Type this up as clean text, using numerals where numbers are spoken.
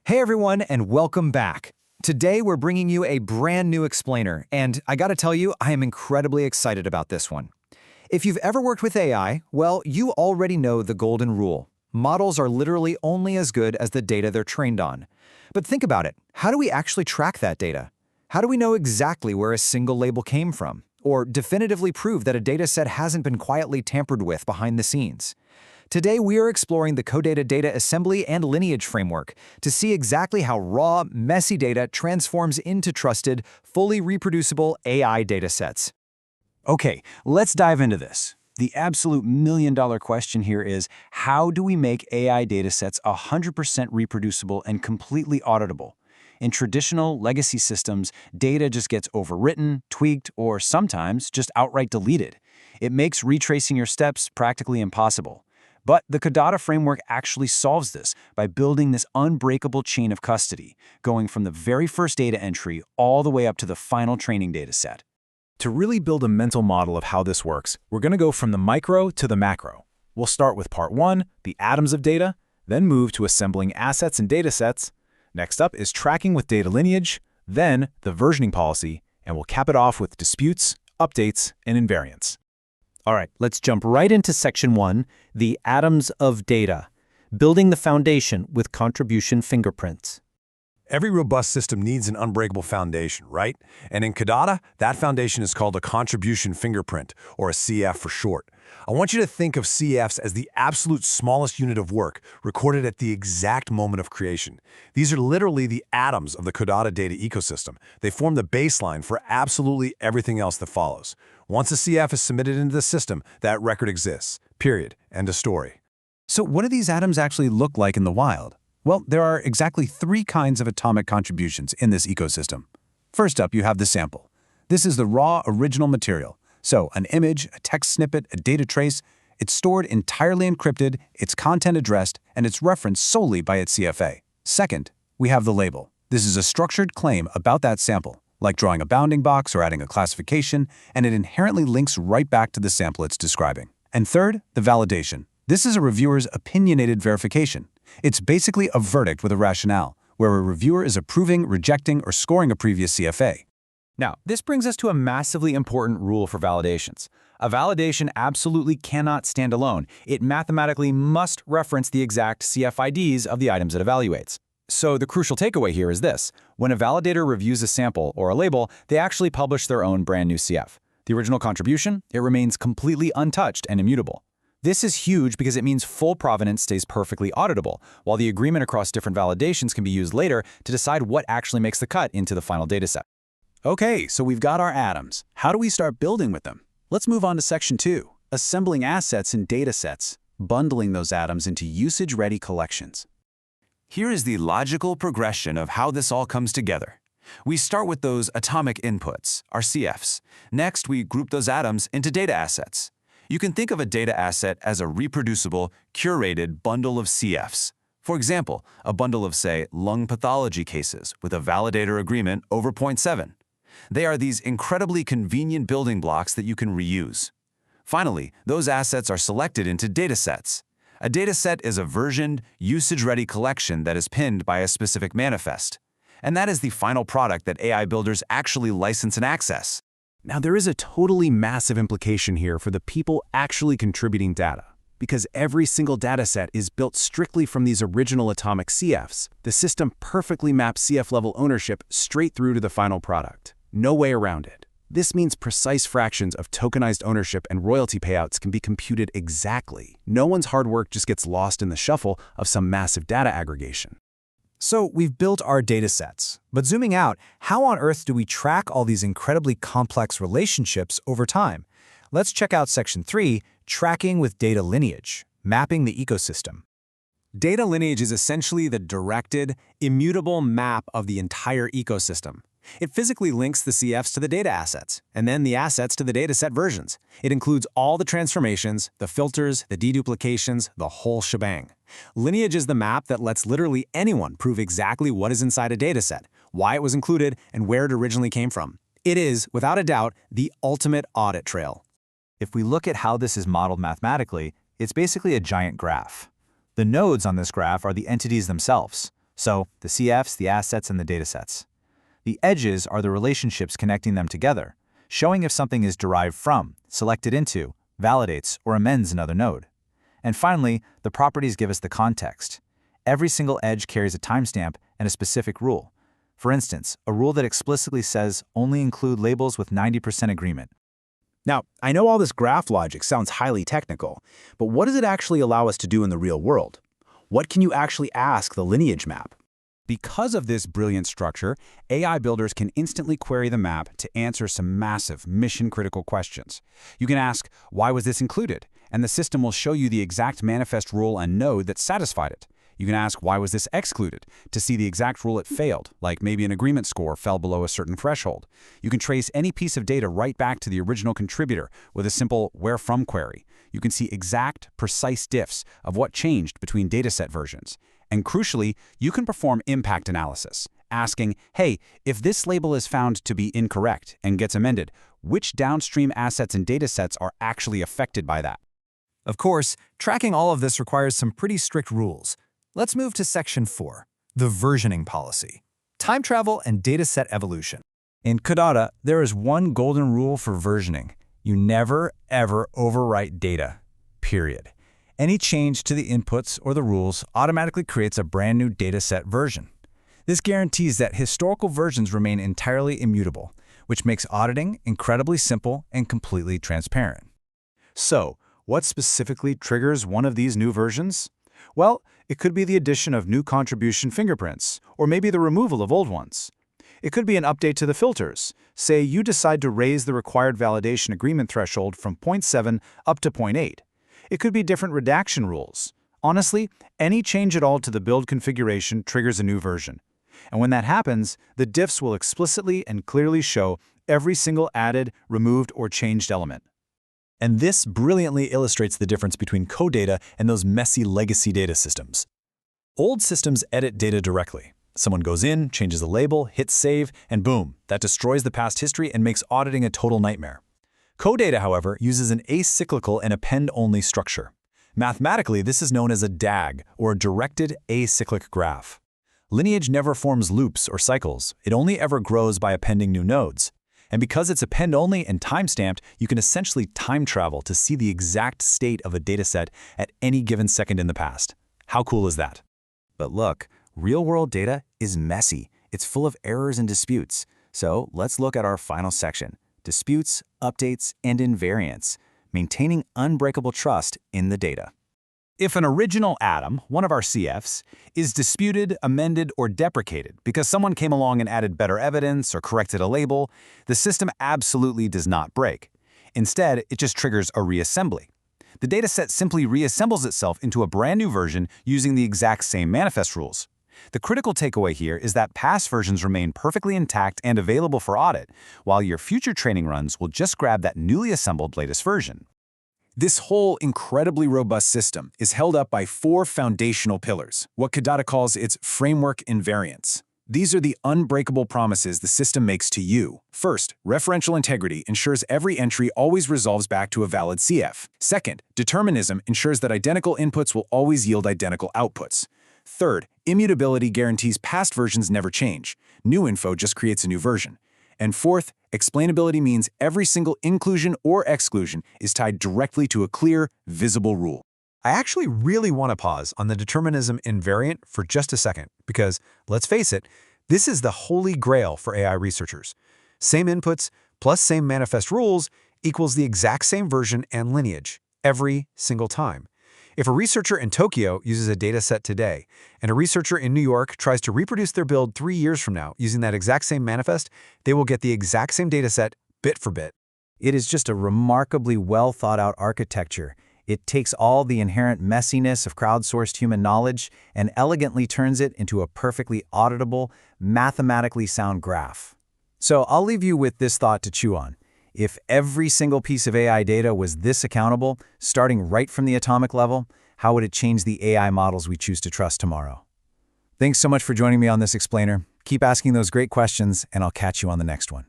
Hey everyone, and welcome back. Today we're bringing you a brand new explainer, and I gotta tell you, I am incredibly excited about this one. If you've ever worked with AI, well, you already know the golden rule. Models are literally only as good as the data they're trained on. But think about it, how do we actually track that data? How do we know exactly where a single label came from? Or definitively prove that a dataset hasn't been quietly tampered with behind the scenes? Today, we are exploring the Codatta data assembly and lineage framework to see exactly how raw, messy data transforms into trusted, fully reproducible AI datasets. Okay, let's dive into this. The absolute million-dollar question here is, how do we make AI datasets 100% reproducible and completely auditable? In traditional legacy systems, data just gets overwritten, tweaked, or sometimes just outright deleted. It makes retracing your steps practically impossible. But the Codatta framework actually solves this by building this unbreakable chain of custody, going from the very first data entry all the way up to the final training dataset. To really build a mental model of how this works, we're going to go from the micro to the macro. We'll start with part 1, the atoms of data, then move to assembling assets and datasets. Next up is tracking with data lineage, then the versioning policy, and we'll cap it off with disputes, updates, and invariants. All right, let's jump right into section 1, the atoms of data, building the foundation with contribution fingerprints. Every robust system needs an unbreakable foundation, right? And in Codatta, that foundation is called a contribution fingerprint, or a CF for short. I want you to think of CFs as the absolute smallest unit of work, recorded at the exact moment of creation. These are literally the atoms of the Codatta data ecosystem. They form the baseline for absolutely everything else that follows. Once a CF is submitted into the system, that record exists. Period. End of story. So what do these atoms actually look like in the wild? Well, there are exactly 3 kinds of atomic contributions in this ecosystem. First up, you have the sample. This is the raw original material. So an image, a text snippet, a data trace, it's stored entirely encrypted, its content addressed, and it's referenced solely by its CFA. Second, we have the label. This is a structured claim about that sample, like drawing a bounding box or adding a classification, and it inherently links right back to the sample it's describing. And third, the validation. This is a reviewer's opinionated verification. It's basically a verdict with a rationale, where a reviewer is approving, rejecting, or scoring a previous CFA. Now, this brings us to a massively important rule for validations. A validation absolutely cannot stand alone. It mathematically must reference the exact CFIDs of the items it evaluates. So the crucial takeaway here is this. When a validator reviews a sample or a label, they actually publish their own brand new CF. The original contribution, it remains completely untouched and immutable. This is huge because it means full provenance stays perfectly auditable, while the agreement across different validations can be used later to decide what actually makes the cut into the final dataset. Okay, so we've got our atoms. How do we start building with them? Let's move on to section 2, assembling assets and datasets, bundling those atoms into usage-ready collections. Here is the logical progression of how this all comes together. We start with those atomic inputs, our CFs. Next, we group those atoms into data assets. You can think of a data asset as a reproducible, curated bundle of CFs. For example, a bundle of, say, lung pathology cases with a validator agreement over 0.7. They are these incredibly convenient building blocks that you can reuse. Finally, those assets are selected into datasets. A dataset is a versioned, usage-ready collection that is pinned by a specific manifest. And that is the final product that AI builders actually license and access. Now, there is a totally massive implication here for the people actually contributing data. Because every single dataset is built strictly from these original atomic CFs, the system perfectly maps CF-level ownership straight through to the final product. No way around it. This means precise fractions of tokenized ownership and royalty payouts can be computed exactly. No one's hard work just gets lost in the shuffle of some massive data aggregation. So we've built our datasets, but zooming out, how on earth do we track all these incredibly complex relationships over time? Let's check out section 3, tracking with data lineage, mapping the ecosystem. Data lineage is essentially the directed, immutable map of the entire ecosystem. It physically links the CFs to the data assets, and then the assets to the dataset versions. It includes all the transformations, the filters, the deduplications, the whole shebang. Lineage is the map that lets literally anyone prove exactly what is inside a dataset, why it was included, and where it originally came from. It is, without a doubt, the ultimate audit trail. If we look at how this is modeled mathematically, it's basically a giant graph. The nodes on this graph are the entities themselves. So, the CFs, the assets, and the datasets. The edges are the relationships connecting them together, showing if something is derived from, selected into, validates, or amends another node. And finally, the properties give us the context. Every single edge carries a timestamp and a specific rule. For instance, a rule that explicitly says only include labels with 90% agreement. Now, I know all this graph logic sounds highly technical, but what does it actually allow us to do in the real world? What can you actually ask the lineage map? Because of this brilliant structure, AI builders can instantly query the map to answer some massive, mission-critical questions. You can ask, why was this included? And the system will show you the exact manifest rule and node that satisfied it. You can ask, why was this excluded? To see the exact rule it failed, like maybe an agreement score fell below a certain threshold. You can trace any piece of data right back to the original contributor with a simple where from query. You can see exact, precise diffs of what changed between dataset versions. And crucially, you can perform impact analysis, asking, hey, if this label is found to be incorrect and gets amended, which downstream assets and datasets are actually affected by that? Of course, tracking all of this requires some pretty strict rules. Let's move to Section 4, the versioning policy. Time travel and dataset evolution. In Codatta, there is one golden rule for versioning. You never, ever overwrite data, period. Any change to the inputs or the rules automatically creates a brand new dataset version. This guarantees that historical versions remain entirely immutable, which makes auditing incredibly simple and completely transparent. So, what specifically triggers one of these new versions? Well, it could be the addition of new contribution fingerprints, or maybe the removal of old ones. It could be an update to the filters. Say you decide to raise the required validation agreement threshold from 0.7 up to 0.8. It could be different redaction rules. Honestly, any change at all to the build configuration triggers a new version. And when that happens, the diffs will explicitly and clearly show every single added, removed, or changed element. And this brilliantly illustrates the difference between Codatta and those messy legacy data systems. Old systems edit data directly. Someone goes in, changes a label, hits save, and boom, that destroys the past history and makes auditing a total nightmare. Codatta, however, uses an acyclical and append-only structure. Mathematically, this is known as a DAG, or a directed acyclic graph. Lineage never forms loops or cycles. It only ever grows by appending new nodes. And because it's append-only and time-stamped, you can essentially time travel to see the exact state of a dataset at any given second in the past. How cool is that? But look, real-world data is messy. It's full of errors and disputes. So let's look at our final section, disputes, updates, and invariants, maintaining unbreakable trust in the data. If an original atom, one of our CFs, is disputed, amended, or deprecated because someone came along and added better evidence or corrected a label, the system absolutely does not break. Instead, it just triggers a reassembly. The dataset simply reassembles itself into a brand new version using the exact same manifest rules. The critical takeaway here is that past versions remain perfectly intact and available for audit, while your future training runs will just grab that newly assembled latest version. This whole incredibly robust system is held up by 4 foundational pillars, what Codatta calls its framework invariants. These are the unbreakable promises the system makes to you. First, referential integrity ensures every entry always resolves back to a valid CF. Second, determinism ensures that identical inputs will always yield identical outputs. Third, immutability guarantees past versions never change. New info just creates a new version. And fourth, explainability means every single inclusion or exclusion is tied directly to a clear, visible rule. I actually really want to pause on the determinism invariant for just a second because, let's face it, this is the holy grail for AI researchers. Same inputs plus same manifest rules equals the exact same version and lineage every single time. If a researcher in Tokyo uses a dataset today, and a researcher in New York tries to reproduce their build 3 years from now using that exact same manifest, they will get the exact same dataset bit for bit. It is just a remarkably well-thought-out architecture. It takes all the inherent messiness of crowdsourced human knowledge and elegantly turns it into a perfectly auditable, mathematically sound graph. So I'll leave you with this thought to chew on. If every single piece of AI data was this accountable, starting right from the atomic level, how would it change the AI models we choose to trust tomorrow? Thanks so much for joining me on this explainer. Keep asking those great questions, and I'll catch you on the next one.